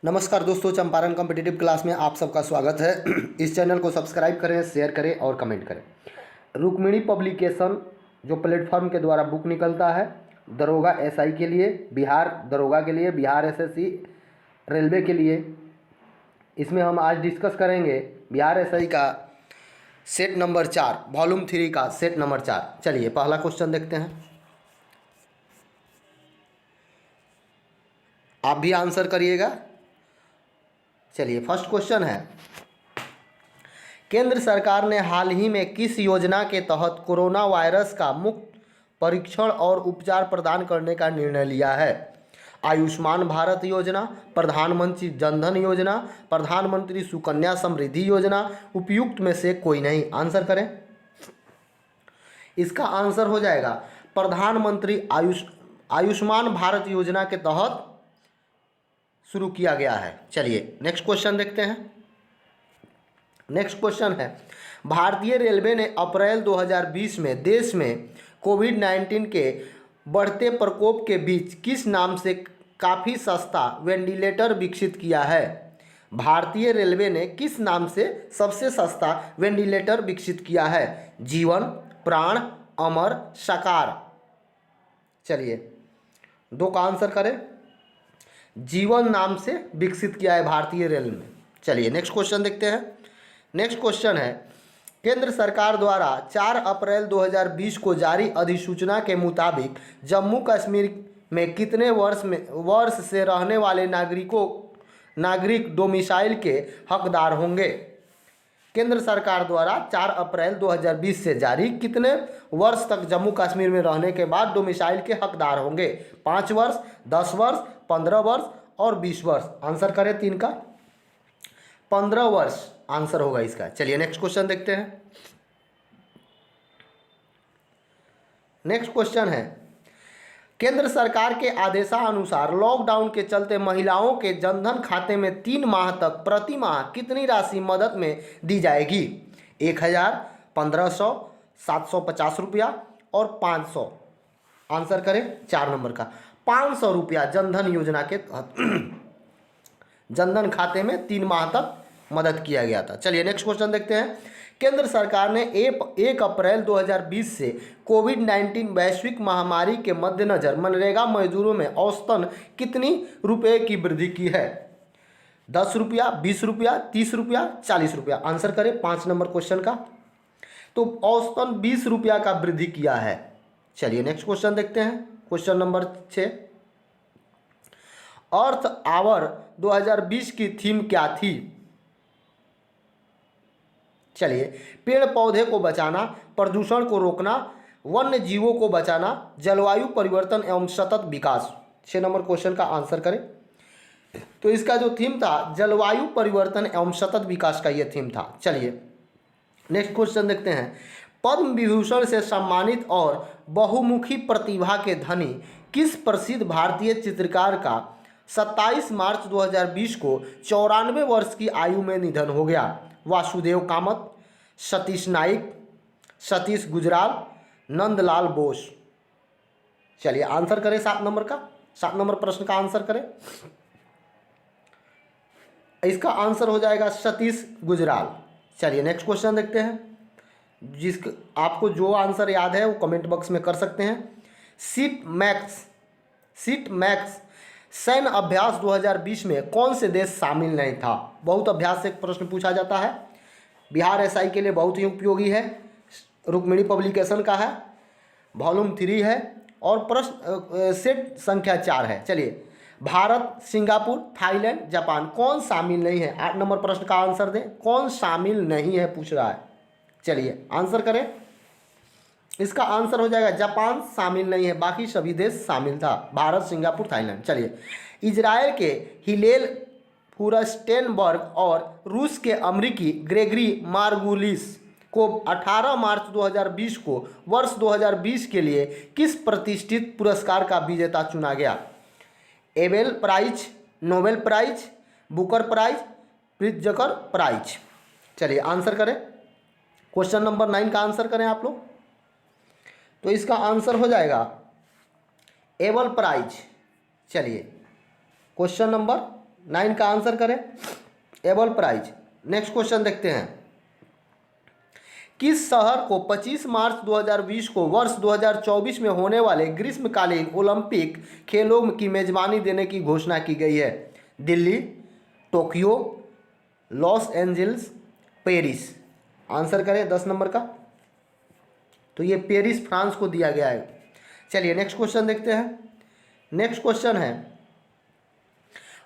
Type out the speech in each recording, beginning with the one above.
नमस्कार दोस्तों, Champaran competitive class में आप सबका स्वागत है। इस चैनल को सब्सक्राइब करें, शेयर करें और कमेंट करें। रुक्मिणी पब्लिकेशन जो प्लेटफॉर्म के द्वारा बुक निकलता है दरोगा एसआई के लिए, बिहार दरोगा के लिए, बिहार एसएससी, रेलवे के लिए, इसमें हम आज डिस्कस करेंगे बिहार एसआई का सेट नंबर 4 वॉल्यूम 3 का सेट नंबर 4। चलिए पहला क्वेश्चन देखते हैं। आप भी आंसर करिएगा। चलिए फर्स्ट क्वेश्चन है, केंद्र सरकार ने हाल ही में किस योजना के तहत कोरोना वायरस का मुफ्त परीक्षण और उपचार प्रदान करने का निर्णय लिया है? आयुष्मान भारत योजना, प्रधानमंत्री जन धन योजना, प्रधानमंत्री सुकन्या समृद्धि योजना, उपयुक्त में से कोई नहीं। आंसर करें। इसका आंसर हो जाएगा प्रधानमंत्री आयुष्मान भारत योजना के तहत शुरू किया गया है। चलिए नेक्स्ट क्वेश्चन देखते हैं। नेक्स्ट क्वेश्चन है, भारतीय रेलवे ने अप्रैल 2020 में देश में कोविड-19 के बढ़ते प्रकोप के बीच किस नाम से काफ़ी सस्ता वेंटिलेटर विकसित किया है? भारतीय रेलवे ने किस नाम से सबसे सस्ता वेंटिलेटर विकसित किया है? जीवन, प्राण, अमर, साकार। चलिए दो का आंसर करें। जीवन नाम से विकसित किया है भारतीय रेल में। चलिए नेक्स्ट क्वेश्चन देखते हैं। नेक्स्ट क्वेश्चन है, केंद्र सरकार द्वारा 4 अप्रैल 2020 को जारी अधिसूचना के मुताबिक जम्मू कश्मीर में कितने वर्ष से रहने वाले नागरिक डोमिसाइल के हकदार होंगे? केंद्र सरकार द्वारा 4 अप्रैल 2020 से जारी कितने वर्ष तक जम्मू कश्मीर में रहने के बाद डोमिसाइल के हकदार होंगे? 5 वर्ष, 10 वर्ष, 15 वर्ष और 20 वर्ष। आंसर करें तीन का। 15 वर्ष आंसर होगा इसका। चलिए नेक्स्ट क्वेश्चन देखते हैं। नेक्स्ट क्वेश्चन है, केंद्र सरकार के आदेशानुसार लॉकडाउन के चलते महिलाओं के जनधन खाते में 3 माह तक प्रति माह कितनी राशि मदद में दी जाएगी? 1000, 1500, 750 रुपया और 500। आंसर करें 4 नंबर का। 500 रुपया जनधन योजना के तहत जनधन खाते में 3 माह तक मदद किया गया था। चलिए नेक्स्ट क्वेश्चन देखते हैं। केंद्र सरकार ने 1 अप्रैल 2020 से कोविड-19 वैश्विक महामारी के मद्देनजर मनरेगा मजदूरों में औसतन कितनी रुपए की वृद्धि की है? 10 रुपया, 20 रुपया, 30 रुपया, 40 रुपया। आंसर करें 5 नंबर क्वेश्चन का। तो औसतन 20 रुपया का वृद्धि किया है। चलिए नेक्स्ट क्वेश्चन देखते हैं। क्वेश्चन नंबर 6, अर्थ आवर 2020 की थीम क्या थी? चलिए, पेड़ पौधे को बचाना, प्रदूषण को रोकना, वन्य जीवों को बचाना, जलवायु परिवर्तन एवं सतत विकास। 6 नंबर क्वेश्चन का आंसर करें। तो इसका जो थीम था जलवायु परिवर्तन एवं सतत विकास का ये थीम था। चलिए नेक्स्ट क्वेश्चन देखते हैं। पद्म विभूषण से सम्मानित और बहुमुखी प्रतिभा के धनी किस प्रसिद्ध भारतीय चित्रकार का 27 मार्च 2020 को 94 वर्ष की आयु में निधन हो गया? वासुदेव कामत, सतीश नाइक, सतीश गुजराल, नंदलाल बोस। चलिए आंसर करें 7 नंबर का। 7 नंबर प्रश्न का आंसर करें। इसका आंसर हो जाएगा सतीश गुजराल। चलिए नेक्स्ट क्वेश्चन देखते हैं। आपको जो आंसर याद है वो कमेंट बॉक्स में कर सकते हैं। सीट मैक्स सैन्य अभ्यास 2020 में कौन से देश शामिल नहीं था? बहुत अभ्यास से प्रश्न पूछा जाता है। बिहार एसआई के लिए बहुत ही उपयोगी है। रुक्मिणी पब्लिकेशन का है, वॉल्यूम 3 है और प्रश्न सेट संख्या 4 है। चलिए, भारत, सिंगापुर, थाईलैंड, जापान कौन शामिल नहीं है? 8 नंबर प्रश्न का आंसर दें। कौन शामिल नहीं है पूछ रहा है। चलिए आंसर करें। इसका आंसर हो जाएगा जापान शामिल नहीं है, बाकी सभी देश शामिल था। Bharat, Singapore, Thailand. चलिए, इजराइल के हिलेल फुरस्टेनबर्ग और रूस के अमेरिकी ग्रेगरी मार्गुलिस को 18 मार्च 2020 को वर्ष 2020 के लिए किस प्रतिष्ठित पुरस्कार का विजेता चुना गया? Abel prize, Nobel prize, Booker prize, Pritzker prize. चलिए आंसर करें। क्वेश्चन नंबर 9 का आंसर करें आप लोग। तो इसका आंसर हो जाएगा एबल प्राइज। चलिए क्वेश्चन नंबर 9 का आंसर करें, एबल प्राइज। नेक्स्ट क्वेश्चन देखते हैं, किस शहर को 25 मार्च 2020 को वर्ष 2024 में होने वाले ग्रीष्मकालीन ओलंपिक खेलों की मेजबानी देने की घोषणा की गई है? Delhi, Tokyo, Los Angeles, Paris. Answer करें 10 नंबर का, तो ये पेरिस फ्रांस को दिया गया है। चलिए नेक्स्ट क्वेश्चन देखते हैं। नेक्स्ट क्वेश्चन है,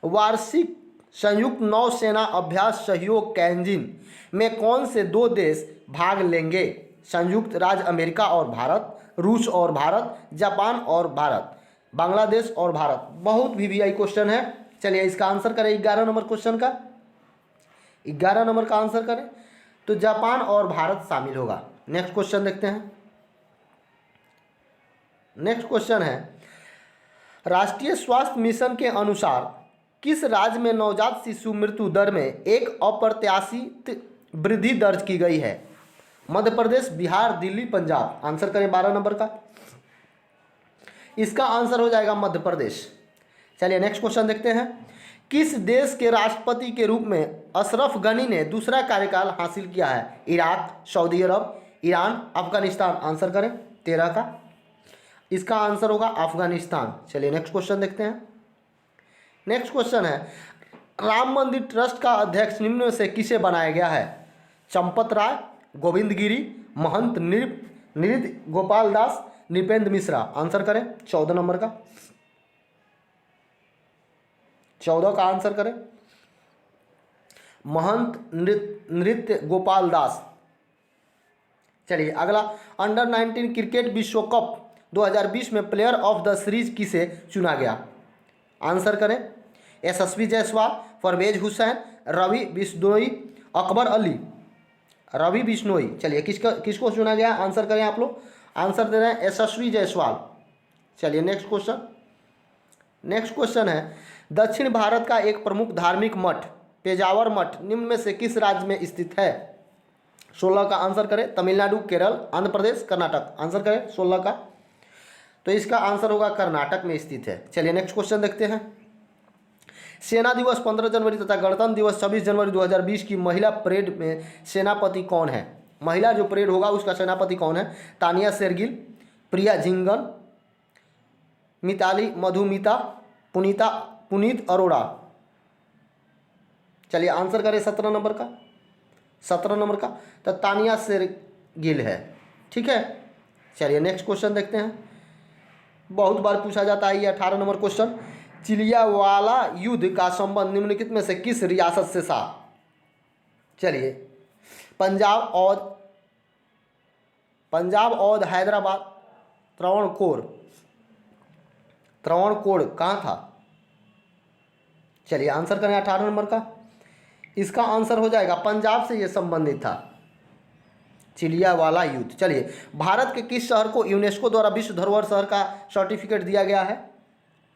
वार्षिक संयुक्त नौसेना अभ्यास सहयोग कैंजिन में कौन से 2 देश भाग लेंगे? संयुक्त राज्य अमेरिका और भारत, रूस और भारत, जापान और भारत, बांग्लादेश और भारत। बहुत वीवीआई क्वेश्चन है। चलिए इसका आंसर करें 11 नंबर क्वेश्चन का, 11 नंबर का आंसर करें तो जापान और भारत शामिल होगा। नेक्स्ट क्वेश्चन देखते हैं। नेक्स्ट क्वेश्चन है, राष्ट्रीय स्वास्थ्य मिशन के अनुसार किस राज्य में नवजात शिशु मृत्यु दर में एक अप्रत्याशित वृद्धि दर्ज की गई है? मध्य प्रदेश, बिहार, दिल्ली, पंजाब। आंसर करें 12 नंबर का, इसका आंसर हो जाएगा मध्य प्रदेश। चलिए नेक्स्ट क्वेश्चन देखते हैं, किस देश के राष्ट्रपति के रूप में अशरफ गनी ने दूसरा कार्यकाल हासिल किया है? इराक, सऊदी अरब, ईरान, अफगानिस्तान। आंसर करें 13 का, इसका आंसर होगा अफगानिस्तान। चलिए नेक्स्ट क्वेश्चन देखते हैं। नेक्स्ट क्वेश्चन है, राम मंदिर ट्रस्ट का अध्यक्ष निम्न में से किसे बनाया गया है? चंपत राय, गोविंद गिरी, महंत नृत्य गोपाल दास, नृपेंद्र मिश्रा। आंसर करें 14 नंबर का, 14 का आंसर करें, महंत नृत्य गोपाल दास। चलिए अगला, अंडर 19 क्रिकेट विश्व कप 2020 में प्लेयर ऑफ द सीरीज किसे चुना गया? आंसर करें, यशस्वी जायसवाल, परवेज हुसैन, रवि बिश्नोई, अकबर अली, रवि बिश्नोई। चलिए किसको चुना गया? आंसर करें आप लोग, आंसर दे रहे हैं यशस्वी जायसवाल। चलिए नेक्स्ट क्वेश्चन। नेक्स्ट क्वेश्चन है, दक्षिण भारत का एक प्रमुख धार्मिक मठ पेजावर मठ निम्न में से किस राज्य में स्थित है? 16 का आंसर करें, तमिलनाडु, केरल, आंध्र प्रदेश, कर्नाटक। आंसर करें 16 का, तो इसका आंसर होगा कर्नाटक में स्थित है। चलिए नेक्स्ट क्वेश्चन देखते हैं, सेना दिवस 15 जनवरी तथा गणतंत्र दिवस 26 जनवरी 2020 की महिला परेड में सेनापति कौन है? महिला जो परेड होगा उसका सेनापति कौन है? तानिया शेरगिल, प्रिया झिंगन, मिताली मधुमिता, पुनीत अरोड़ा। चलिए आंसर करें 17 नंबर का, 17 नंबर का, तो तानिया शेरगिल है। ठीक है, चलिए नेक्स्ट क्वेश्चन देखते हैं, बहुत बार पूछा जाता है ये 18 नंबर क्वेश्चन, चिलियावाला युद्ध का संबंध निम्नलिखित में से किस रियासत से था? चलिए पंजाब और हैदराबाद, त्रावणकोर कहाँ था? चलिए आंसर करें 18 नंबर का, इसका आंसर हो जाएगा पंजाब से ये संबंधित था, चिलियावाला युद्ध। चलिए भारत के किस शहर को यूनेस्को द्वारा विश्व धरोहर शहर का सर्टिफिकेट दिया गया है?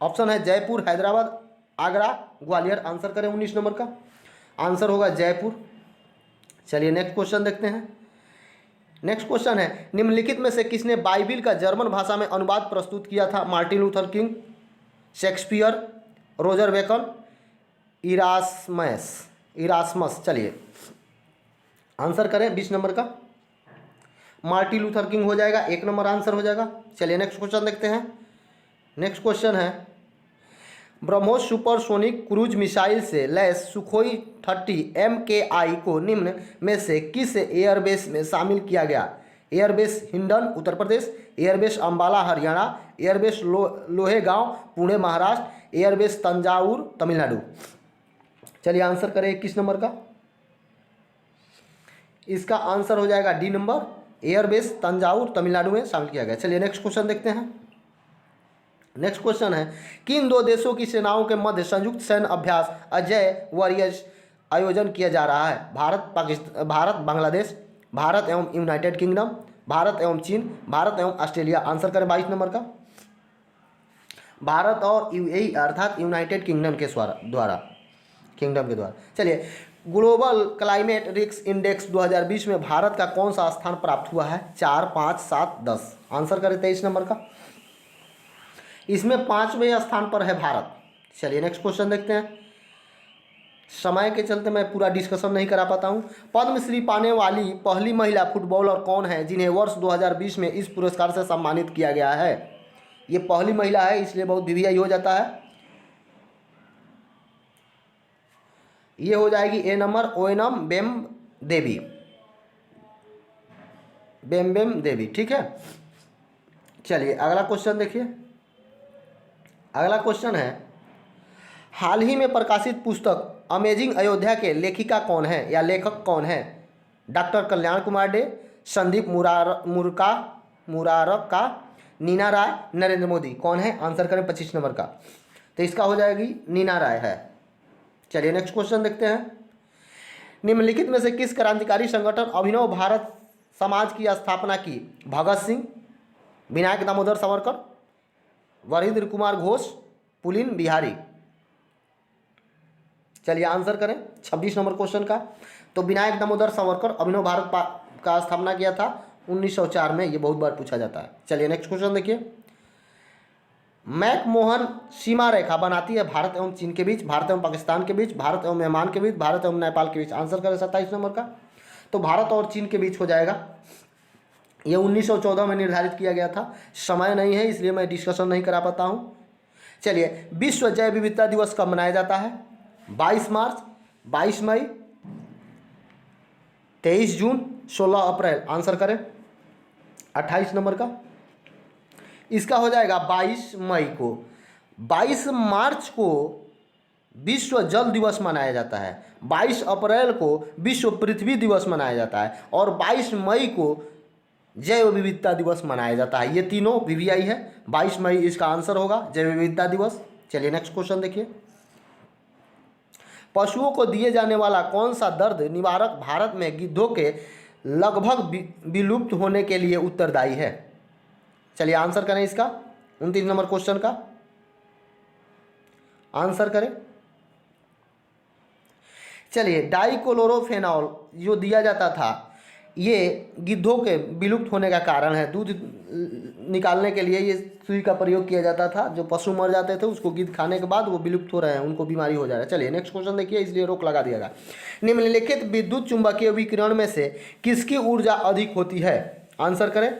ऑप्शन है जयपुर, हैदराबाद, आगरा, ग्वालियर। आंसर करें 19 नंबर का, आंसर होगा जयपुर। चलिए नेक्स्ट क्वेश्चन देखते हैं। नेक्स्ट क्वेश्चन है, निम्नलिखित में से किसने बाइबिल का जर्मन भाषा में अनुवाद प्रस्तुत किया था? Martin Luther King, Shakespeare, Roger Bacon, Erasmus. चलिए आंसर करें 20 नंबर का, मार्टिन लूथर किंग हो जाएगा, 1 नंबर आंसर हो जाएगा। चलिए नेक्स्ट क्वेश्चन देखते हैं। नेक्स्ट क्वेश्चन है, ब्रह्मोस सुपरसोनिक क्रूज मिसाइल से लैस सुखोई 30 MKI को निम्न में से किस एयरबेस में शामिल किया गया? Airbase Hindon, Uttar Pradesh, airbase Ambala, Haryana, airbase Lohegaon, Pune, Maharashtra, airbase Thanjavur, Tamil Nadu. चलिए आंसर करें 21 नंबर का, इसका आंसर हो जाएगा D number, airbase Thanjavur, Tamil Nadu में शामिल किया गया। चलिए नेक्स्ट क्वेश्चन देखते हैं। नेक्स्ट क्वेश्चन है, किन 2 देशों की सेनाओं के मध्य संयुक्त सैन्य अभ्यास अजय वॉरियर्स आयोजन किया जा रहा है? भारत बांग्लादेश, भारत एवं यूनाइटेड किंगडम, भारत एवं चीन, भारत एवं ऑस्ट्रेलिया। आंसर करें 22 नंबर का, भारत और यूएई अर्थात यूनाइटेड किंगडम के द्वारा। चलिए ग्लोबल क्लाइमेट रिस्क इंडेक्स 2020 में भारत का कौन सा स्थान प्राप्त हुआ है? 4, 5, 7, 10। आंसर करें 23 नंबर का, इसमें 5वें स्थान पर है भारत। चलिए नेक्स्ट क्वेश्चन देखते हैं। समय के चलते मैं पूरा डिस्कशन नहीं करा पाता हूँ। पद्मश्री पाने वाली पहली महिला फुटबॉलर कौन है जिन्हें वर्ष 2020 में इस पुरस्कार से सम्मानित किया गया है? ये पहली महिला है, इसलिए बहुत वीवीआई हो जाता है। ये हो जाएगी ए नंबर, ओएनम बेम देवी, बेम देवी। ठीक है, चलिए अगला क्वेश्चन देखिए। अगला क्वेश्चन है, हाल ही में प्रकाशित पुस्तक अमेजिंग अयोध्या के लेखिका कौन है या लेखक कौन है? डॉक्टर कल्याण कुमार डे, संदीप मुरारका, नीना राय, नरेंद्र मोदी। कौन है? आंसर करें 25 नंबर का। तो इसका हो जाएगी नीना राय है। चलिए नेक्स्ट क्वेश्चन देखते हैं। निम्नलिखित में से किस क्रांतिकारी संगठन अभिनव भारत समाज की स्थापना की? भगत सिंह, विनायक दामोदर सावरकर, वरिंद्र कुमार घोष, पुलिन बिहारी। चलिए आंसर करें 26 नंबर क्वेश्चन का। तो विनायक दामोदर सावरकर अभिनव भारत का स्थापना किया था 1904 में। ये बहुत बार पूछा जाता है। चलिए नेक्स्ट क्वेश्चन देखिए। मैकमोहन सीमा रेखा बनाती है भारत एवं चीन के बीच, भारत एवं पाकिस्तान के बीच, भारत एवं म्यांमार के बीच, भारत एवं नेपाल के बीच। आंसर करें 27 नंबर का। तो भारत और चीन के बीच हो जाएगा। ये 1914 में निर्धारित किया गया था। समय नहीं है इसलिए मैं डिस्कशन नहीं करा पाता हूँ। चलिए, विश्व जैव विविधता दिवस कब मनाया जाता है? 22 मार्च, 22 मई, 23 जून, 16 अप्रैल। आंसर करें 28 नंबर का। इसका हो जाएगा 22 मई को। 22 मार्च को विश्व जल दिवस मनाया जाता है, 22 अप्रैल को विश्व पृथ्वी दिवस मनाया जाता है और 22 मई को जैव विविधता दिवस मनाया जाता है। ये तीनों वीवीआई है। 22 मई इसका आंसर होगा, जैव विविधता दिवस। चलिए नेक्स्ट क्वेश्चन देखिए। पशुओं को दिए जाने वाला कौन सा दर्द निवारक भारत में गिद्धों के लगभग विलुप्त होने के लिए उत्तरदायी है? चलिए आंसर करें इसका 29 नंबर क्वेश्चन का। आंसर करें। चलिए, डाइक्लोरोफेनॉल जो दिया जाता था ये गिद्धों के विलुप्त होने का कारण है। दूध निकालने के लिए ये सुई का प्रयोग किया जाता था। जो पशु मर जाते थे उसको गिद्ध खाने के बाद वो विलुप्त हो रहे हैं, उनको बीमारी हो जा रहा है। चलिए नेक्स्ट क्वेश्चन देखिए, इसलिए रोक लगा दिया गया। निम्नलिखित विद्युत चुंबकीय विकिरण में से किसकी ऊर्जा अधिक होती है? आंसर करें।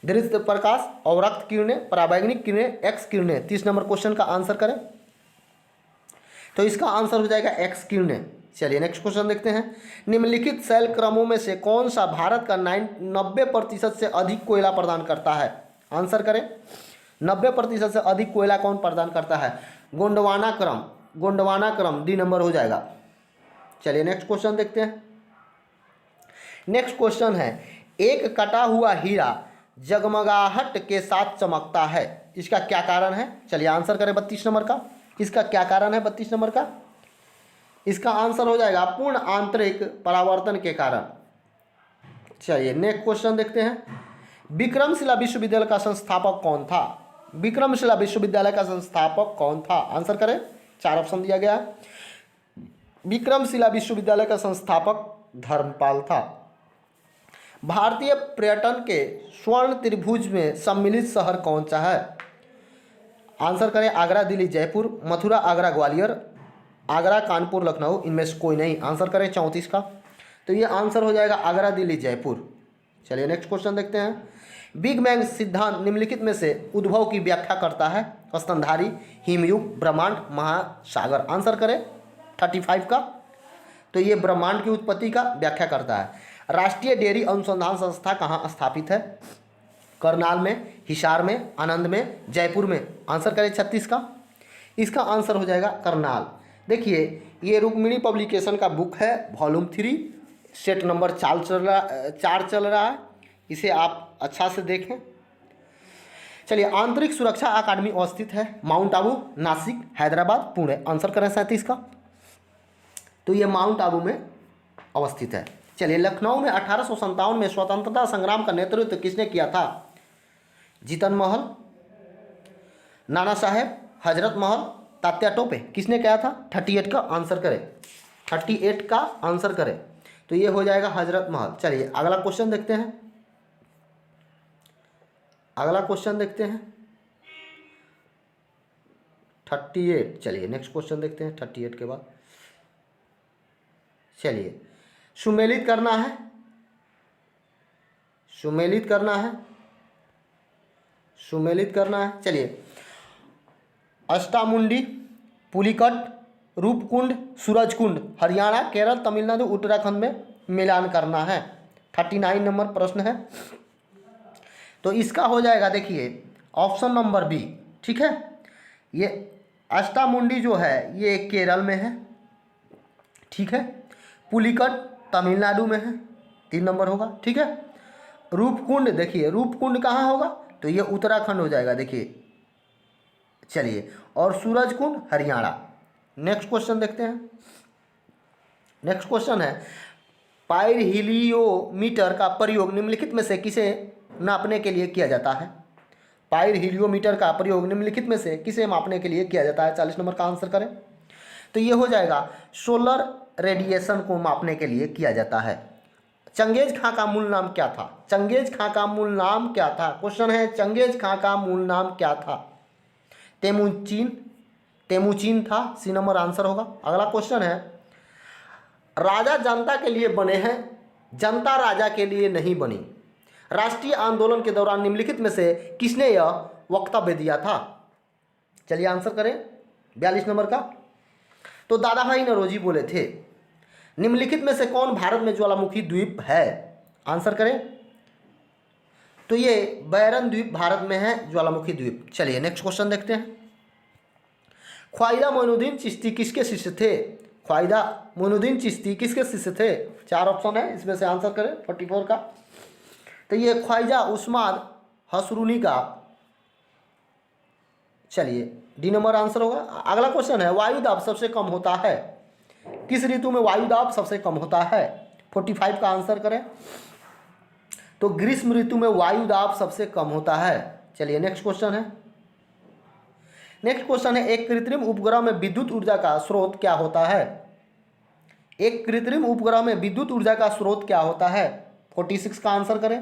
दृश्य प्रकाश, अवरक्त किरणें, पराबैंगनिक किरणें, एक्स किरणें। 30 नंबर क्वेश्चन का आंसर करें। तो इसका आंसर हो जाएगा एक्स किरणें। चलिए नेक्स्ट क्वेश्चन देखते हैं। निम्नलिखित शैल क्रमों में से कौन सा भारत का 90% से अधिक कोयला प्रदान करता है? आंसर करें। 90% से अधिक कोयला कौन प्रदान करता है? गोंडवाना क्रम। गोंडवाना क्रम डी नंबर हो जाएगा। चलिए नेक्स्ट क्वेश्चन देखते हैं। नेक्स्ट क्वेश्चन है, एक कटा हुआ हीरा जगमगाहट के साथ चमकता है, इसका क्या कारण है? चलिए आंसर करें 32 नंबर का। इसका क्या कारण है 32 नंबर का? इसका आंसर हो जाएगा पूर्ण आंतरिक परावर्तन के कारण। चलिए नेक्स्ट क्वेश्चन देखते हैं। विक्रमशिला विश्वविद्यालय का संस्थापक कौन था? विक्रमशिला विश्वविद्यालय का संस्थापक कौन था? आंसर करें। 4 ऑप्शन दिया गया है। विक्रमशिला विश्वविद्यालय का संस्थापक धर्मपाल था। भारतीय पर्यटन के स्वर्ण त्रिभुज में सम्मिलित शहर कौन सा है? आंसर करें। आगरा, दिल्ली, जयपुर, मथुरा, आगरा, ग्वालियर, आगरा, कानपुर, लखनऊ। इनमें से कोई नहीं। आंसर करें 34 का। तो ये आंसर हो जाएगा आगरा, दिल्ली, जयपुर। चलिए नेक्स्ट क्वेश्चन देखते हैं। बिग बैंग सिद्धांत निम्नलिखित में से उद्भव की व्याख्या करता है? स्तनधारी, हिमयुग, ब्रह्मांड, महासागर। आंसर करें 35 का। तो ये ब्रह्मांड की उत्पत्ति का व्याख्या करता है। राष्ट्रीय डेयरी अनुसंधान संस्था कहाँ स्थापित है? करनाल में, हिसार में, आनंद में, जयपुर में। आंसर करें 36 का। इसका आंसर हो जाएगा करनाल। देखिए, ये रुक्मिणी पब्लिकेशन का बुक है, वॉल्यूम 3, सेट नंबर 4 चल रहा है। इसे आप अच्छा से देखें। चलिए, आंतरिक सुरक्षा अकादमी अवस्थित है माउंट आबू, नासिक, हैदराबाद, पुणे। आंसर करें 37 का। तो ये माउंट आबू में अवस्थित है। चलिए, लखनऊ में 1857 में स्वतंत्रता संग्राम का नेतृत्व किसने किया था? जीतन महल, नाना साहेब, हजरत महल, तात्या टोपे। किसने किया था? 38 का आंसर करें। 38 का आंसर करें। तो ये हो जाएगा हजरत महल। चलिए अगला क्वेश्चन देखते हैं। अगला क्वेश्चन देखते हैं 38। चलिए नेक्स्ट क्वेश्चन देखते हैं 38 के बाद। चलिए सुमेलित करना है, सुमेलित करना है, सुमेलित करना है। चलिए अष्टामुंडी, पुलिकट, रूपकुंड, सूरजकुंड हरियाणा, केरल, तमिलनाडु, उत्तराखंड में मिलान करना है। 39 नंबर प्रश्न है। तो इसका हो जाएगा, देखिए ऑप्शन नंबर बी। ठीक है, ये अष्टामुंडी जो है ये केरल में है। ठीक है, पुलिकट तमिलनाडु में है, 3 नंबर होगा। ठीक है, रूपकुंड, देखिए रूपकुंड कहाँ होगा, तो ये उत्तराखंड हो जाएगा। देखिए चलिए, और सूरजकुंड हरियाणा। नेक्स्ट क्वेश्चन देखते हैं। नेक्स्ट क्वेश्चन है पाइरहिलियोमीटर का प्रयोग निम्नलिखित में से किसे नापने के लिए किया जाता है। पाइरहिलियोमीटर का प्रयोग निम्नलिखित में से किसे मापने के लिए किया जाता है। 40 नंबर का आंसर करें। तो ये हो जाएगा सोलर रेडिएशन को मापने के लिए किया जाता है। चंगेज खां का मूल नाम क्या था। चंगेज खां का मूल नाम क्या था। क्वेश्चन है चंगेज खां का मूल नाम क्या था। तेमुचीन, तेमुचीन था, सी नंबर आंसर होगा। अगला क्वेश्चन है राजा जनता के लिए बने हैं, जनता राजा के लिए नहीं बनी। राष्ट्रीय आंदोलन के दौरान निम्नलिखित में से किसने यह वक्तव्य दिया था। चलिए आंसर करें 42 नंबर का। तो दादा भाई नौरोजी बोले थे। निम्नलिखित में से कौन भारत में ज्वालामुखी द्वीप है। आंसर करें। तो ये बैरन द्वीप भारत में है, ज्वालामुखी द्वीप। चलिए नेक्स्ट क्वेश्चन देखते हैं। ख्वाजा मोइनुद्दीन चिश्ती किसके शिष्य थे। ख्वाजा मोइनुद्दीन चिश्ती किसके शिष्य थे। 4 ऑप्शन है, इसमें से आंसर करें 44 का। तो ये ख्वाजा उस्मान हसरूनी का, चलिए डी नंबर आंसर होगा। अगला क्वेश्चन है वायुदाब सबसे कम होता है। किस ऋतु में वायुदाब सबसे कम होता है। 45 का आंसर करें। तो ग्रीष्म ऋतु में वायुदाब सबसे कम होता है। चलिए नेक्स्ट क्वेश्चन है। नेक्स्ट क्वेश्चन है एक कृत्रिम उपग्रह में विद्युत ऊर्जा का स्रोत क्या होता है। एक कृत्रिम उपग्रह में विद्युत ऊर्जा का स्रोत क्या होता है। 46 का आंसर करें।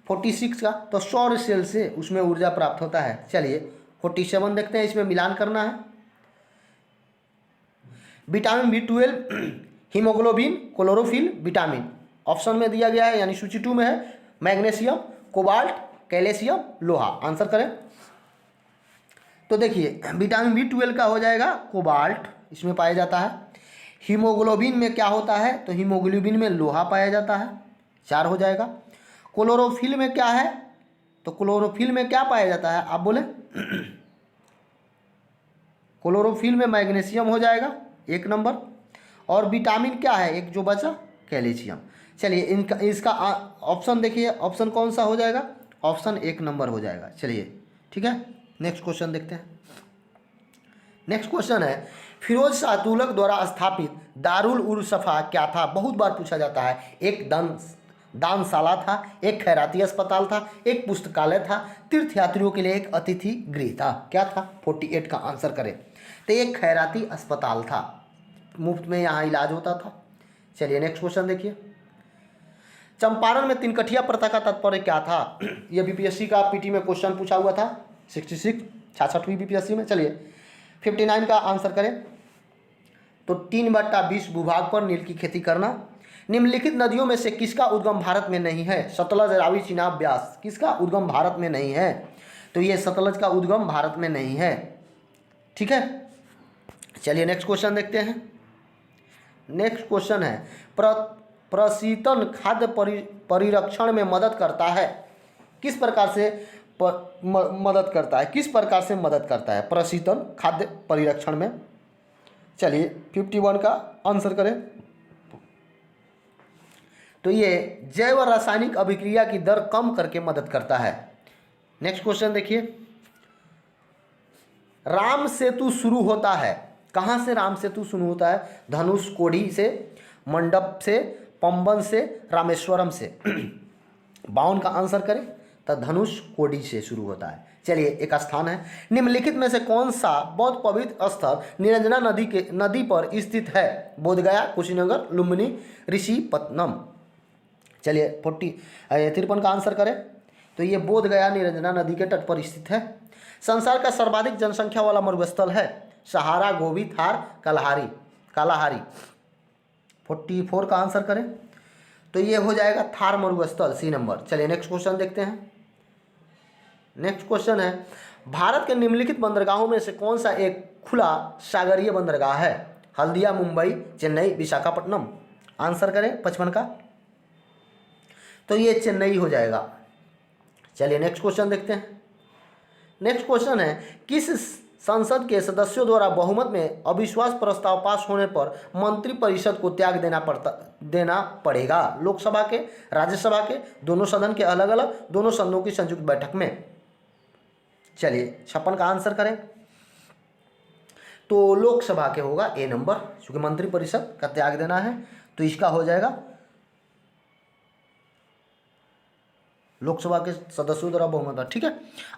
46 का तो सौर सेल से उसमें ऊर्जा प्राप्त होता है। चलिए 47 देखते हैं, इसमें मिलान करना है। Vitamin B12, haemoglobin, chlorophyll, vitamin option में दिया गया है, यानी सूची 2 में है। मैग्नीशियम, कोबाल्ट, कैल्शियम, लोहा। आंसर करें। तो देखिए विटामिन B12 का हो जाएगा कोबाल्ट, इसमें पाया जाता है। हीमोग्लोबिन में क्या होता है, तो हीमोग्लोबिन में लोहा पाया जाता है, 4 हो जाएगा। क्लोरोफिल में क्या है, तो क्लोरोफिल में क्या पाया जाता है, आप बोले। क्लोरोफिल में मैग्नीशियम हो जाएगा, 1 नंबर। और विटामिन क्या है, एक जो बचा, कैल्शियम। चलिए इनका इसका ऑप्शन देखिए, ऑप्शन कौन सा हो जाएगा, ऑप्शन 1 नंबर हो जाएगा। चलिए ठीक है, नेक्स्ट क्वेश्चन देखते हैं। नेक्स्ट क्वेश्चन है फिरोज शाह तुगलक द्वारा स्थापित दारुल उल सफ़ा क्या था। बहुत बार पूछा जाता है। एक दानशाला था, एक खैराती अस्पताल था, एक पुस्तकालय था, तीर्थयात्रियों के लिए एक अतिथि गृह था। क्या था, 48 का आंसर करें। तो एक खैराती अस्पताल था, मुफ्त में यहाँ इलाज होता था। चलिए नेक्स्ट क्वेश्चन देखिए। चंपारण में 3 कठिया प्रथा का तात्पर्य क्या था। यह बीपीएससी का पीटी में क्वेश्चन पूछा हुआ था, 66 66वीं बीपीएससी में। चलिए 59 का आंसर करें। तो 3/20 भूभाग पर नील की खेती करना। निम्नलिखित नदियों में से किसका उद्गम भारत में नहीं है। सतलज, रावी, चिनाब, ब्यास, किसका उद्गम भारत में नहीं है। तो ये सतलज का उद्गम भारत में नहीं है। ठीक है, चलिए नेक्स्ट क्वेश्चन देखते हैं। नेक्स्ट क्वेश्चन है प्रशीतन खाद्य परिरक्षण में मदद करता है। किस प्रकार से मदद करता है, किस प्रकार से मदद करता है प्रशीतन खाद्य परिरक्षण में। चलिए 51 का आंसर करें। तो ये जैव रासायनिक अभिक्रिया की दर कम करके मदद करता है। नेक्स्ट क्वेश्चन देखिए। राम सेतु शुरू होता है, कहाँ से राम सेतु शुरू होता है। धनुष कोडी से, मंडप से, पंबन से, रामेश्वरम से। 52 का आंसर करें। तो धनुष कोडी से शुरू होता है। चलिए एक स्थान है। निम्नलिखित में से कौन सा बौद्ध पवित्र स्थल निरंजना नदी पर स्थित है। बोधगया, कुशीनगर, लुम्बिनी, ऋषिपत्तनम। चलिए 53 का आंसर करें। तो ये बोधगया निरंजना नदी के तट पर स्थित है। संसार का सर्वाधिक जनसंख्या वाला मरुस्थल है। सहारा, गोबी, थार, कालाहारी। 44 का आंसर करें तो ये हो जाएगा थार मरुस्थल, सी नंबर। चलिए नेक्स्ट क्वेश्चन देखते हैं। नेक्स्ट क्वेश्चन है, भारत के निम्नलिखित बंदरगाहों में से कौन सा एक खुला सागरीय बंदरगाह है? हल्दिया, मुंबई, चेन्नई, विशाखापट्टनम। आंसर करें 55 का तो ये चेन्नई हो जाएगा। चलिए नेक्स्ट क्वेश्चन देखते हैं। नेक्स्ट क्वेश्चन है, किस संसद के सदस्यों द्वारा बहुमत में अविश्वास प्रस्ताव पास होने पर मंत्रिपरिषद को त्याग देना पड़ेगा? लोकसभा के, राज्यसभा के, दोनों सदन के अलग अलग, दोनों सदनों की संयुक्त बैठक में। चलिए 56 का आंसर करें तो लोकसभा के होगा ए नंबर, क्योंकि मंत्रिपरिषद का त्याग देना है तो इसका हो जाएगा लोकसभा के सदस्यों द्वारा बहुमत। ठीक है,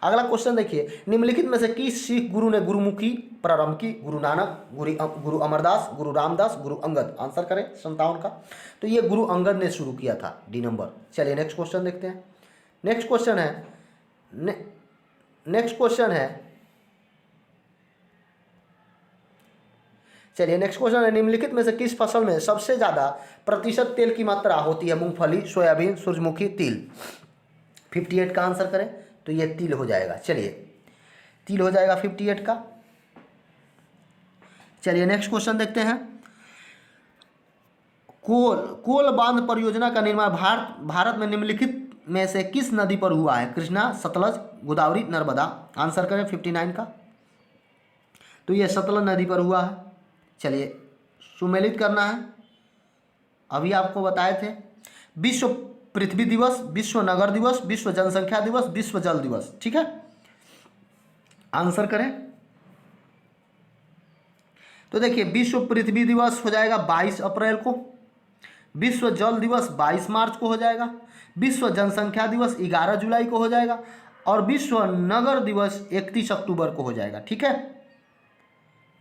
अगला क्वेश्चन देखिए, निम्नलिखित में से किस सिख गुरु ने गुरुमुखी प्रारंभ की? गुरु नानक, गुरु अमरदास, गुरु रामदास, गुरु अंगद। आंसर करें 57 का तो ये गुरु अंगद ने शुरू किया था, डी नंबर। चलिए नेक्स्ट क्वेश्चन देखते हैं। नेक्स्ट क्वेश्चन है चलिए नेक्स्ट क्वेश्चन है, निम्नलिखित में से किस फसल में सबसे ज़्यादा प्रतिशत तेल की मात्रा होती है? मूंगफली, सोयाबीन, सूरजमुखी, तिल। 58 का आंसर करें तो ये तिल हो जाएगा। चलिए तिल हो जाएगा 58 का। चलिए नेक्स्ट क्वेश्चन देखते हैं। कोल बांध परियोजना का निर्माण भारत में निम्नलिखित में से किस नदी पर हुआ है? कृष्णा, सतलज, गोदावरी, नर्मदा। आंसर करें 59 का तो ये सतलज नदी पर हुआ है। चलिए सुमेलित करना है, अभी आपको बताए थे। विश्व पृथ्वी दिवस, विश्व नगर दिवस, विश्व जनसंख्या दिवस, विश्व जल दिवस। ठीक है, आंसर करें तो देखिए विश्व पृथ्वी दिवस हो जाएगा 22 अप्रैल को, विश्व जल दिवस 22 मार्च को हो जाएगा, विश्व जनसंख्या दिवस 11 जुलाई को हो जाएगा और विश्व नगर दिवस 31 अक्टूबर को हो जाएगा। ठीक है,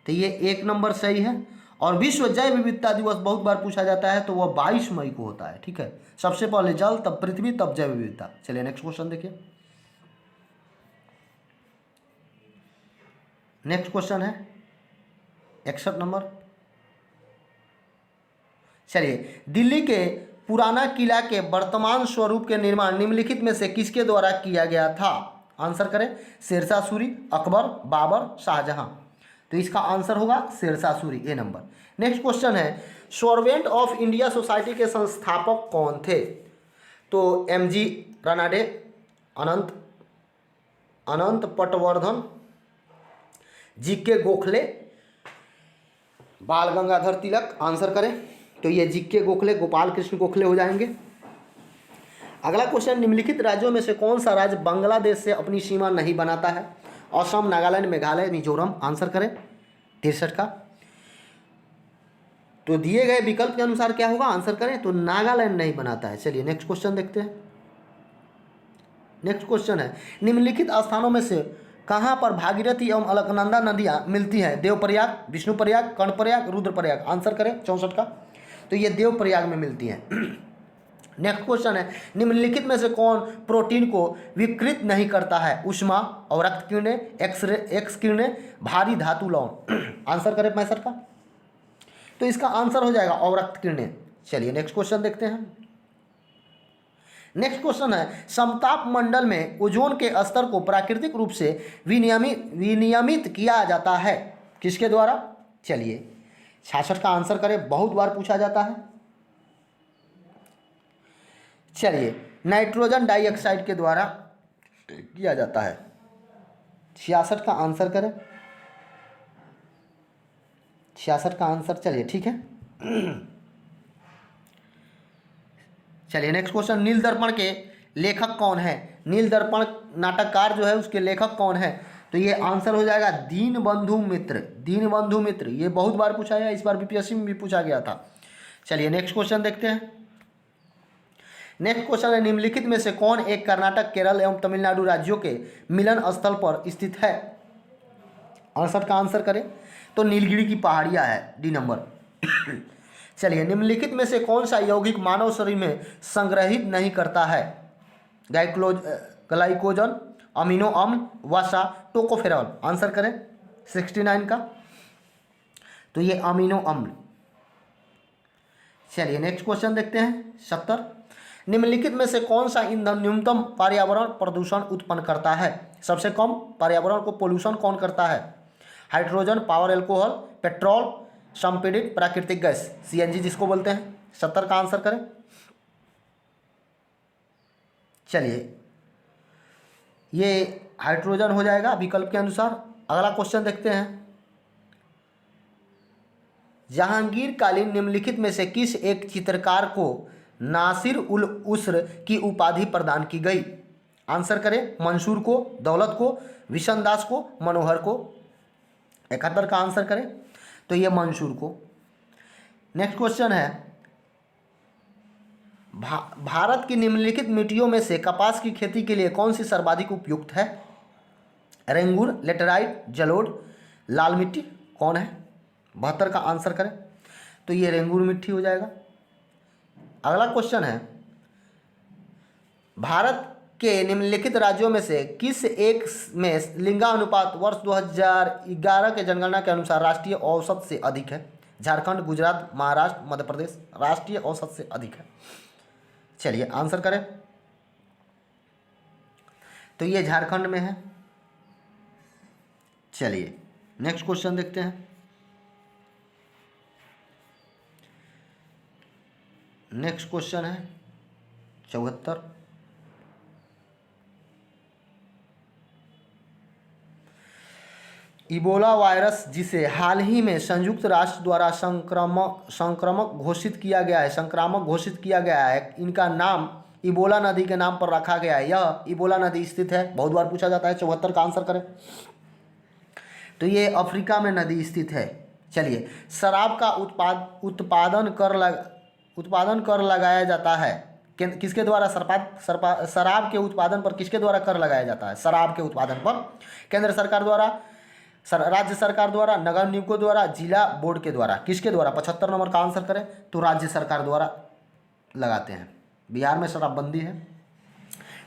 तो ये एक नंबर सही है। और विश्व जैव विविधता दिवस बहुत बार पूछा जाता है तो वह 22 मई को होता है। ठीक है, सबसे पहले जल, तब पृथ्वी, तब जैव विविधता। चलिए नेक्स्ट क्वेश्चन देखिए। नेक्स्ट क्वेश्चन है 61 नंबर। चलिए, दिल्ली के पुराना किला के वर्तमान स्वरूप के निर्माण निम्नलिखित में से किसके द्वारा किया गया था? आंसर करें, शेरशाह सूरी, अकबर, बाबर, शाहजहां। तो इसका आंसर होगा शेरशाह सूरी, ए नंबर। नेक्स्ट क्वेश्चन है, सर्वेंट ऑफ इंडिया सोसाइटी के संस्थापक कौन थे? तो एमजी रानाडे, अनंत पटवर्धन, जीके गोखले, बाल गंगाधर तिलक। आंसर करें तो ये जीके गोखले, गोपाल कृष्ण गोखले हो जाएंगे। अगला क्वेश्चन, निम्नलिखित राज्यों में से कौन सा राज्य बांग्लादेश से अपनी सीमा नहीं बनाता है? असम, नागालैंड, मेघालय, मिजोरम। आंसर करें 63 का तो दिए गए विकल्प के अनुसार क्या होगा? आंसर करें तो नागालैंड नहीं बनाता है। चलिए नेक्स्ट क्वेश्चन देखते हैं। नेक्स्ट क्वेश्चन है, निम्नलिखित स्थानों में से कहां पर भागीरथी एवं अलकनंदा नदियां मिलती हैं? देवप्रयाग, विष्णुप्रयाग, कर्णप्रयाग, रुद्रप्रयाग। आंसर करें 64 का तो ये देवप्रयाग में मिलती हैं। नेक्स्ट क्वेश्चन है, निम्नलिखित में से कौन प्रोटीन को विकृत नहीं करता है? उष्मा, अवरक्त किरणें, एक्स किरणें, भारी धातु लवण। आंसर करें 65 का तो इसका आंसर हो जाएगा अवरक्त किरणें। चलिए नेक्स्ट क्वेश्चन देखते हैं। नेक्स्ट क्वेश्चन है, समताप मंडल में ओजोन के स्तर को प्राकृतिक रूप से विनियमित किया जाता है किसके द्वारा? चलिए 66 का आंसर करें, बहुत बार पूछा जाता है। चलिए, नाइट्रोजन डाइऑक्साइड के द्वारा किया जाता है। 66 का आंसर करें, 66 का आंसर। चलिए ठीक है। चलिए नेक्स्ट क्वेश्चन, नील दर्पण के लेखक कौन है? नील दर्पण नाटककार जो है उसके लेखक कौन है? तो ये आंसर हो जाएगा दीनबंधु मित्र। दीनबंधु मित्र ये बहुत बार पूछा गया, इस बार बीपीएससी में भी पूछा गया था। चलिए नेक्स्ट क्वेश्चन देखते हैं। नेक्स्ट क्वेश्चन है, निम्नलिखित में से कौन एक कर्नाटक, केरल एवं तमिलनाडु राज्यों के मिलन स्थल पर स्थित है? 68 का आंसर करें तो नीलगिरी की पहाड़ियाँ है, डी नंबर। चलिए, निम्नलिखित में से कौन सा यौगिक मानव शरीर में संग्रहित नहीं करता है? ग्लाइकोजन, अमीनो अम्ल, वसा, टोकोफेरॉल। आंसर करें 69 का तो ये अमीनो अम्ल। चलिए नेक्स्ट क्वेश्चन देखते हैं 70। निम्नलिखित में से कौन सा ईंधन न्यूनतम पर्यावरण प्रदूषण उत्पन्न करता है? सबसे कम पर्यावरण को पोल्यूशन कौन करता है? हाइड्रोजन, पावर एल्कोहल, पेट्रोल, संपीड़ित प्राकृतिक गैस, सीएनजी जिसको बोलते हैं। 70 का आंसर करें। चलिए ये हाइड्रोजन हो जाएगा विकल्प के अनुसार। अगला क्वेश्चन देखते हैं। जहांगीर कालीन निम्नलिखित में से किस एक चित्रकार को नासिर उल उस्र की उपाधि प्रदान की गई? आंसर करें। मंसूर को, दौलत को, विशन दास को, मनोहर को। 71 का आंसर करें। तो ये मंसूर को। नेक्स्ट क्वेश्चन है भारत की निम्नलिखित मिट्टियों में से कपास की खेती के लिए कौन सी सर्वाधिक उपयुक्त है? रेंगूर, लेटेराइट, जलोढ़, लाल मिट्टी, कौन है? 72 का आंसर करें। तो ये रेंगूर मिट्टी हो जाएगा। अगला क्वेश्चन है भारत के निम्नलिखित राज्यों में से किस एक में लिंगानुपात वर्ष 2011 के जनगणना के अनुसार राष्ट्रीय औसत से अधिक है? झारखंड, गुजरात, महाराष्ट्र, मध्य प्रदेश। राष्ट्रीय औसत से अधिक है। चलिए आंसर करें। तो ये झारखंड में है। चलिए नेक्स्ट क्वेश्चन देखते हैं। नेक्स्ट क्वेश्चन है 74। इबोला वायरस जिसे हाल ही में संयुक्त राष्ट्र द्वारा संक्रामक घोषित किया गया है, इनका नाम इबोला नदी के नाम पर रखा गया है। यह इबोला नदी स्थित है, बहुत बार पूछा जाता है। 74 का आंसर करें। तो ये अफ्रीका में नदी स्थित है। चलिए शराब का उत्पादन कर लगाया जाता है किसके द्वारा? शराब के उत्पादन पर किसके द्वारा कर लगाया जाता है? शराब के उत्पादन पर केंद्र सरकार द्वारा, राज्य सरकार द्वारा, नगर निगमों द्वारा, जिला बोर्ड के द्वारा। किसके द्वारा? 75 नंबर का आंसर करें। तो राज्य सरकार द्वारा लगाते हैं। बिहार में शराबबंदी है।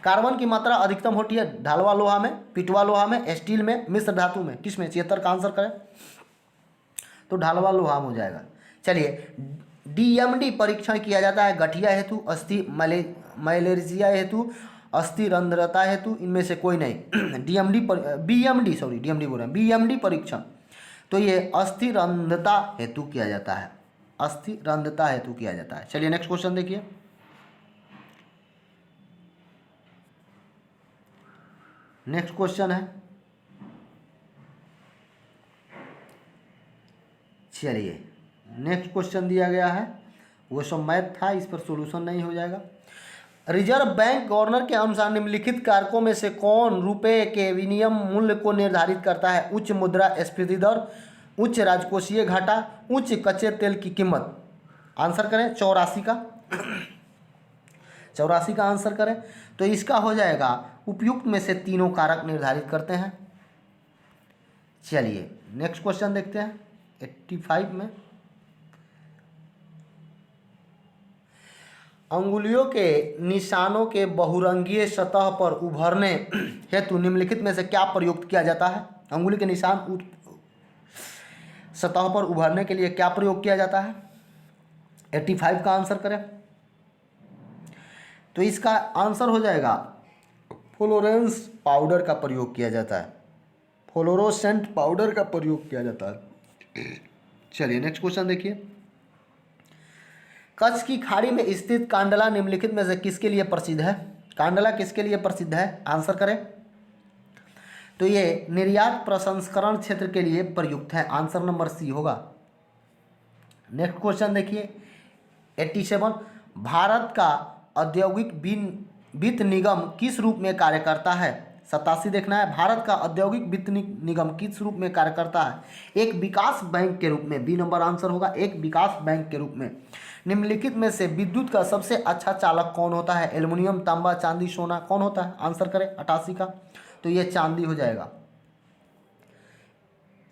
कार्बन की मात्रा अधिकतम होती है ढालवा लोहा में, पिटवा लोहा में, स्टील में, मिश्र धातु में। किसमें? 76 का आंसर करें। तो ढालवा लोहा में हो जाएगा। चलिए डीएमडी परीक्षण किया जाता है गठिया हेतु, अस्थि मलेरिया हेतु, अस्थि रंध्रता हेतु, इनमें से कोई नहीं। बीएमडी परीक्षण तो ये अस्थि रंध्रता हेतु किया जाता है। अस्थि रंध्रता हेतु किया जाता है। चलिए नेक्स्ट क्वेश्चन देखिए। नेक्स्ट क्वेश्चन है, चलिए नेक्स्ट क्वेश्चन दिया गया है, वो सब मैथ था, इस पर सॉल्यूशन नहीं हो जाएगा। रिजर्व बैंक गवर्नर के अनुसार निम्नलिखित कारकों में से कौन रुपए के विनिमय मूल्य को निर्धारित करता है? उच्च मुद्रास्फीति दर, उच्च राजकोषीय घाटा, उच्च कच्चे तेल की कीमत। आंसर करें। 84 का आंसर करें। तो इसका हो जाएगा उपयुक्त में से तीनों कारक निर्धारित करते हैं। चलिए नेक्स्ट क्वेश्चन देखते हैं 85 में। अंगुलियों के निशानों के बहुरंगीय सतह पर उभरने हेतु निम्नलिखित में से क्या प्रयुक्त किया जाता है? अंगुली के निशान सतह पर उभरने के लिए क्या प्रयोग किया जाता है? 85 का आंसर करें। तो इसका आंसर हो जाएगा फ्लोरेंस पाउडर का प्रयोग किया जाता है। फ्लोरोसेंट पाउडर का प्रयोग किया जाता है। चलिए नेक्स्ट क्वेश्चन देखिए। कच्छ की खाड़ी में स्थित कांडला निम्नलिखित में से किसके लिए प्रसिद्ध है? कांडला किसके लिए प्रसिद्ध है? आंसर करें। तो ये निर्यात प्रसंस्करण क्षेत्र के लिए प्रयुक्त है। आंसर नंबर सी होगा। नेक्स्ट क्वेश्चन देखिए 87। भारत का औद्योगिक वित्त निगम किस रूप में कार्य करता है? 87 देखना है। भारत का औद्योगिक वित्त निगम किस रूप में कार्य करता है? एक विकास बैंक के रूप में। बी नंबर आंसर होगा, एक विकास बैंक के रूप में। निम्नलिखित में से विद्युत का सबसे अच्छा चालक कौन होता है? एल्युमिनियम, तांबा, चांदी, सोना, कौन होता है? आंसर करें 88 का। तो ये चांदी हो जाएगा।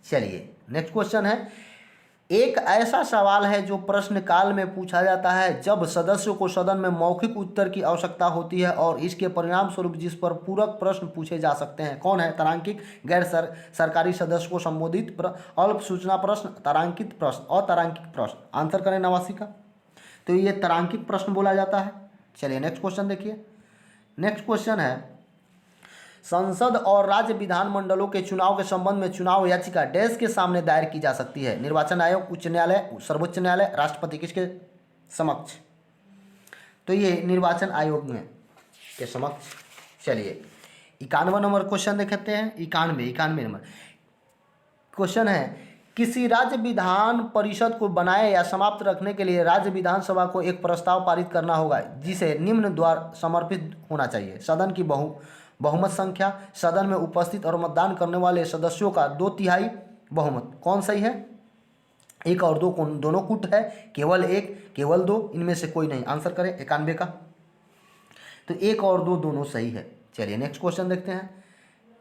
चलिए नेक्स्ट क्वेश्चन है, एक ऐसा सवाल है जो प्रश्न काल में पूछा जाता है जब सदस्यों को सदन में मौखिक उत्तर की आवश्यकता होती है और इसके परिणाम स्वरूप जिस पर पूरक प्रश्न पूछे जा सकते हैं। कौन है? तारांकित, गैर सरकारी सदस्य को संबोधित, अल्प सूचना प्रश्न, तारांकित प्रश्न, अतारांकित प्रश्न। आंसर करें 89 का। तो ये तारांकित प्रश्न बोला जाता है। चलिए नेक्स्ट क्वेश्चन देखिए। नेक्स्ट क्वेश्चन है, संसद और राज्य विधानमंडलों के चुनाव के संबंध में चुनाव याचिका डैश के सामने दायर की जा सकती है? निर्वाचन आयोग, उच्च न्यायालय, सर्वोच्च न्यायालय, राष्ट्रपति, किसके समक्ष? तो ये निर्वाचन आयोग में के समक्ष। चलिए 91 नंबर क्वेश्चन देखते हैं। 91 नंबर क्वेश्चन है, किसी राज्य विधान परिषद को बनाए या समाप्त रखने के लिए राज्य विधानसभा को एक प्रस्ताव पारित करना होगा जिसे निम्न द्वारा समर्पित होना चाहिए? सदन की बहुमत संख्या, सदन में उपस्थित और मतदान करने वाले सदस्यों का 2/3 बहुमत। कौन सही है? 1 और 2 दोनों कूट है, केवल 1, केवल 2, इनमें से कोई नहीं। आंसर करें 91 का। तो 1 और 2 दोनों सही है। चलिए नेक्स्ट क्वेश्चन देखते हैं।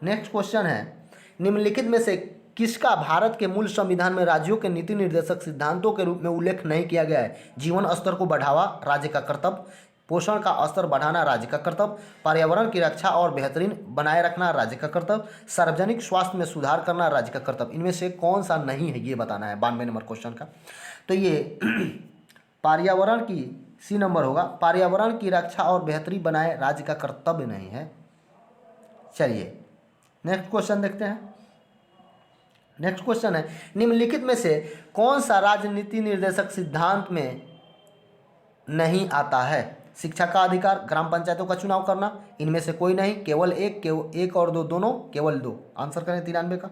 नेक्स्ट क्वेश्चन है, निम्नलिखित में से किसका भारत के मूल संविधान में राज्यों के नीति निर्देशक सिद्धांतों के रूप में उल्लेख नहीं किया गया है? जीवन स्तर को बढ़ावा राज्य का कर्तव्य, पोषण का स्तर बढ़ाना राज्य का कर्तव्य, पर्यावरण की रक्षा और बेहतरीन बनाए रखना राज्य का कर्तव्य, सार्वजनिक स्वास्थ्य में सुधार करना राज्य का कर्तव्य। इनमें से कौन सा नहीं है ये बताना है 92 नंबर क्वेश्चन का। तो ये पर्यावरण की सी नंबर होगा, पर्यावरण की रक्षा और बेहतरी बनाए राज्य का कर्तव्य नहीं है। चलिए नेक्स्ट क्वेश्चन देखते हैं। नेक्स्ट क्वेश्चन है, निम्नलिखित में से कौन सा राजनीति निर्देशक सिद्धांत में नहीं आता है? शिक्षा का अधिकार, ग्राम पंचायतों का चुनाव करना, इनमें से कोई नहीं, केवल 1 और 2 दोनों, केवल 2। आंसर करें 93 का।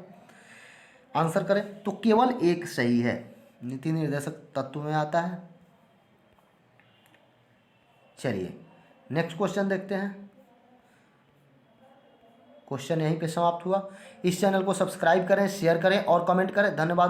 आंसर करें तो केवल 1 सही है, नीति निर्देशक तत्व में आता है। चलिए नेक्स्ट क्वेश्चन देखते हैं। क्वेश्चन यहीं पे समाप्त हुआ। इस चैनल को सब्सक्राइब करें, शेयर करें और कमेंट करें। धन्यवाद।